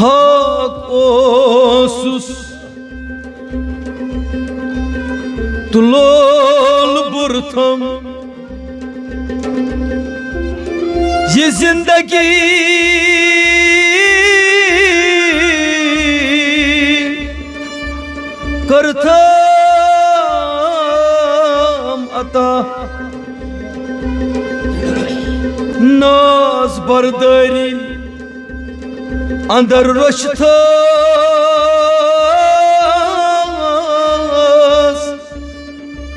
Hakosus tulol burtham ye zindagi kartham ata naz bardari अंदर रोशथस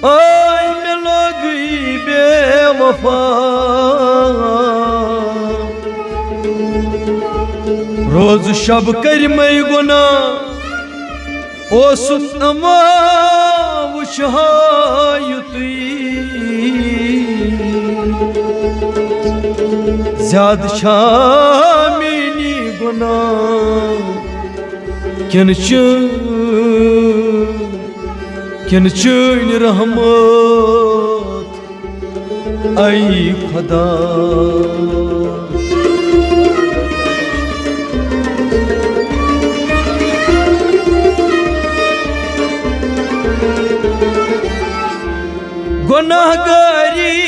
आय में लगी बेवफा रोज शब कर मैं गुना ओ सुनमा वुशहायुती ज्यादा शामिनी गुना किन रहमत आई खुदा गुनाहगारी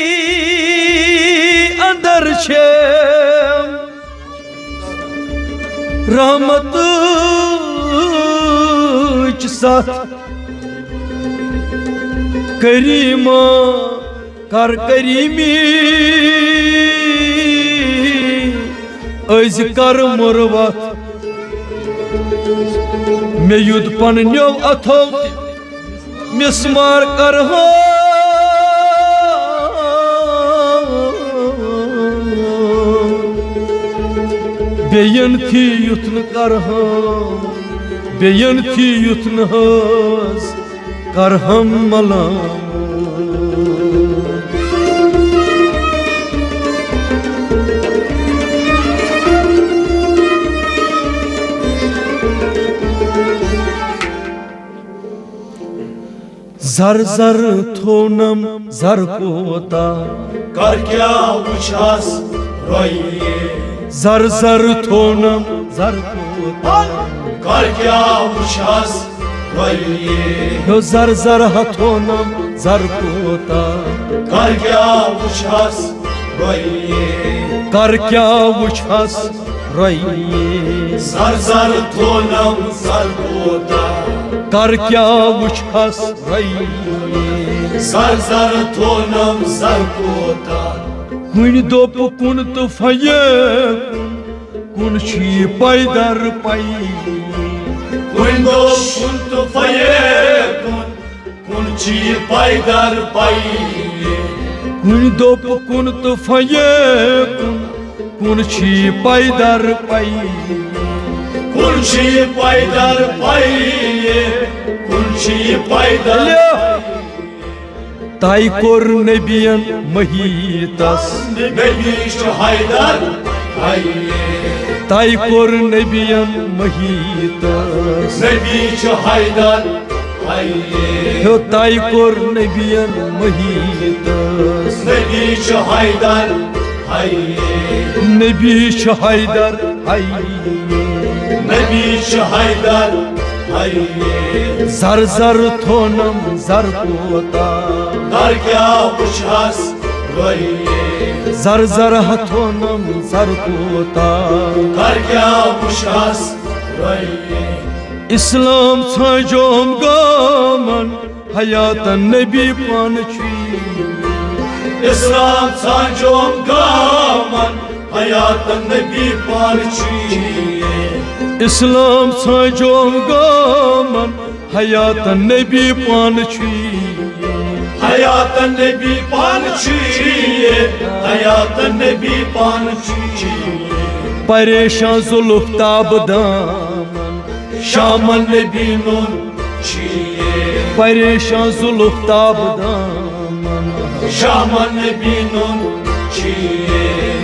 अंदर छे रहमत साथ करीमा कर करीमी अज कर मुरवत मे युद्ध पन्यो अथो मिसमार कर हो बेयन थी युथन कर बेयन थी युथन कर हम मलाम जर जर थोनम जर कोता कर क्या उछास रोइए जर जर थोनम जर कोता कर क्या उछास रोइए यो जर जर हथोनम जर कोता कर क्या उछास रोइए कर क्या उछास रोइए जर जर थोनम जर कोता कर क्या उछास रोइए जर जर थोनम जर कोता कुन दोप कुन तो फये कुन छी पैदर पई कुन दोप कुन तो फये कुन छी पैदर पई कुन दोप कुन तो फये कुन छी पैदर पई कुन छी पैदर पई कुन छी पैदर ताई कोर नबियन महीतस नबी हैदर ताई कोर नबियन महीतस नबी हैदर हो ताई कोर नबियन महीतस नबी हैदर नबी हैदर नबी हैदर जर जर थोनम जर कोता कर क्या उछास रोइए जर जर हथोनम जर कोता कर क्या उछास रोइए इस्लाम छजोम गामन हयात नबी पान छी इस्लाम छजोम गामन हयात नबी पान छी इस्लाम छजोम गामन हयात नबी पान छी हयात नबी पान छी हयात नबी पान छी परेशान जुल्फ ताब दामन शामन नबी नून छी परेशान जुल्फ ताब दामन शामन नबी नून छी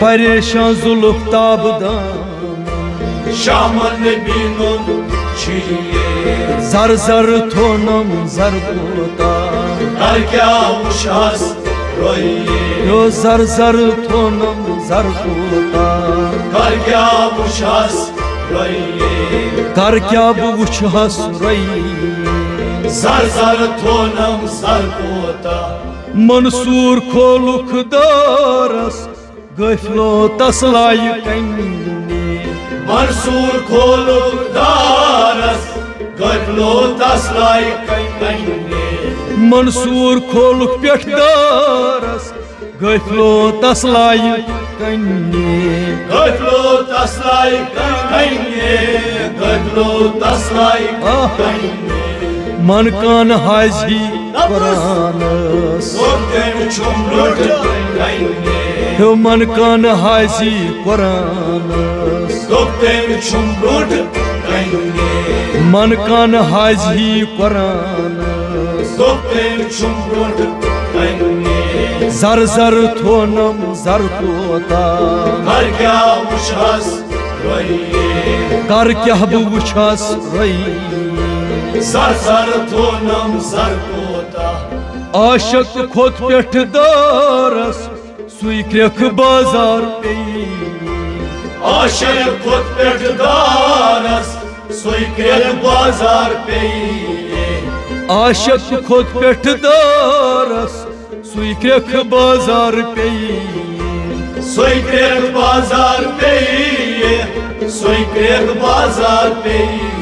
परेशान जुल्फ ताब दामन शामन नबी नून छी जर जर थोनम जर कोता कर क्या उछास रोइए यो जर जर थोनम जर कोता कर क्या उछास roye कर क्या बह वुछहस रई zar zar tonam zar kota Mansoor खोलुख दारस गफलो तसलाय कन्ने Mansur koluk daras gaflo taslay kanne Mansoor खोलुख Peth दारस गफलो तसलाय कन्ने gaflo taslay kanne मन कान हाजी कुरानस Sokten çumrut kanne हो मन कान हाजी कुरानस Sokten çumrut kanne मन कान हाजी कुरानस Sokten çumrut kanne zar zar थोनम zar कोता Kar kya uçhas roye कर क्या बह वुछहस रई Zar zar tonam zar kota आशक Khot Peth दारस सुई क्रेख बाजार पे Aşık kutbet daras Soykret bazar peyi आशक Khot Peth दारस सुई क्रेख बाजार पे Soykret bazar peyi Soykret bazar peyi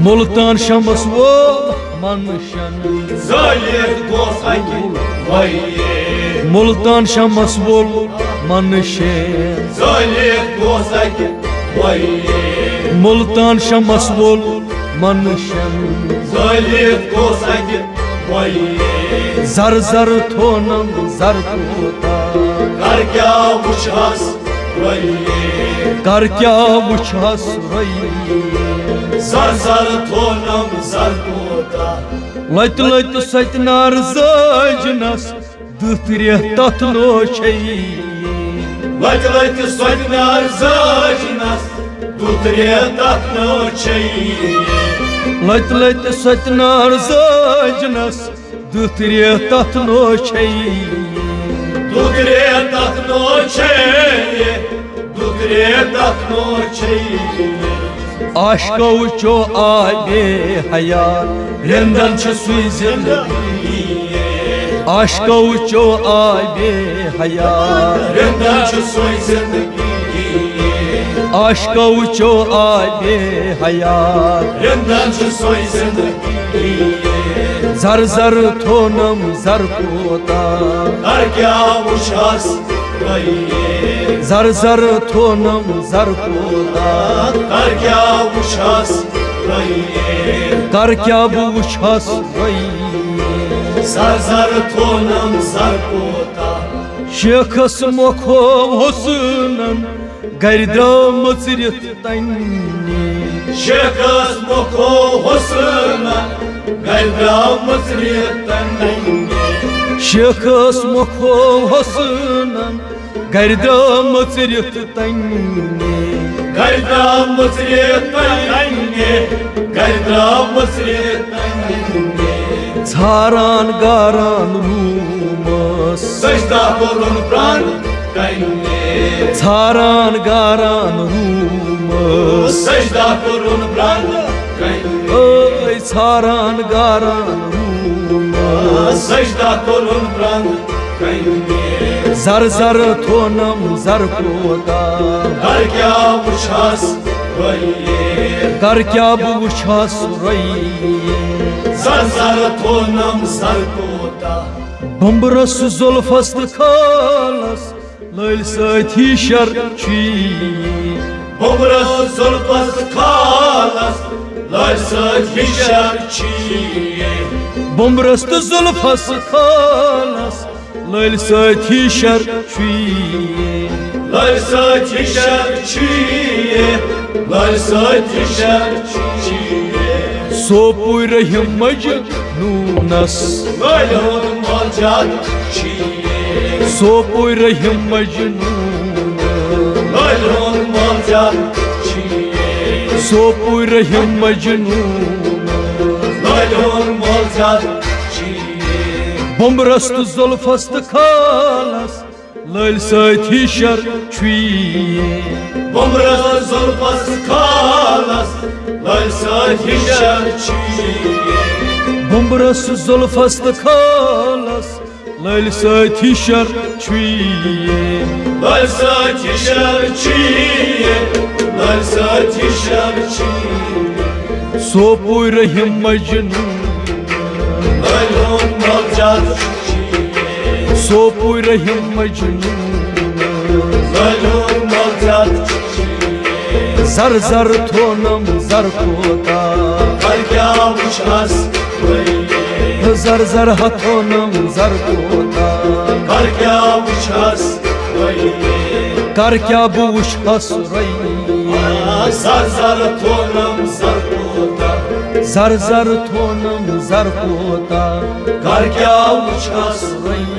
Multan Shams वो मनशन Zayet gosaki vaye Multan Shams वो मनशन Zayet gosaki vaye Multan Shams वो मनशन Zayet gosaki vaye zar zar थोनम zar कोता Kar kya uçhas vaye कर क्या वुछहस रई Zar zar tonam zar kota लत लत सतनार जाजनस दुतरे तथ नोशे Lat lat sodnar zajnas Dutre takno çeyi लत लत सतनार जाजनस दुतरे तथ नोशे Dutre takno çeyi Dutre takno çeyi आशको चो आबे हयात रंदन छ सुई जिंदगी आशको चो आबे हयात Rından şu soy zindagi आशको चो आबे हयात Rından şu soy zindagi zar zar थोनम zar कोता Kar kya uçhas vaye zar zar थोनम zar कोता Kar kya uçhas vaye कर क्या बह वुछहस रई Zar zar tonam zar kota शेखस मोखो हुसनन गर द्रामच रित तन्ने Şekas moko hosna Galga mısriyetten शेखस मोखो हुसनन गर द्रामच रित तन्ने Galga mısriyetten Galga mısriyetten छारान गारान रूमस Sajda korun pran kanne छारान गारान रूमस Sajda korun pran kanne ओय छारान गारान रूमस Sajda korun pran kanne zar zar थोनम zar कोता Kar kya uçhas vaye कर क्या बह वुछहस रई Zar zar tonam zar kota बम्बरस जुल्फस खालस लल सथी शर्ची Obraz zulfas kalas Larsat hişarçi बम्बरस जुल्फस खालस लल सथी शर्ची Larsat hişarçi Larsat hişarçi Sopore मजनूनस Lalon malcat çiye Sopore मजनून Lalon malcat çiye Sopore मजनून Lalon malcat çiye बम्बरस जुल्फस खालस लल सथी शर्ची Obraz zulfas kalas hişerçi Bumbras zulfast khalas Lail satişer çüye Lalsa hişerçi Lalsa hişerçi Sopuy rahim Mecnun Lalon malcat Sopuy rahim Mecnun Lalon malcat Zar zar tonam zar kota Karkya uças Zar zar hatonam zar kota Karkya uças Kar kya bu ushas rai Zar zar tonam zar kota Zar zar tonam zar kota Karkya uças rai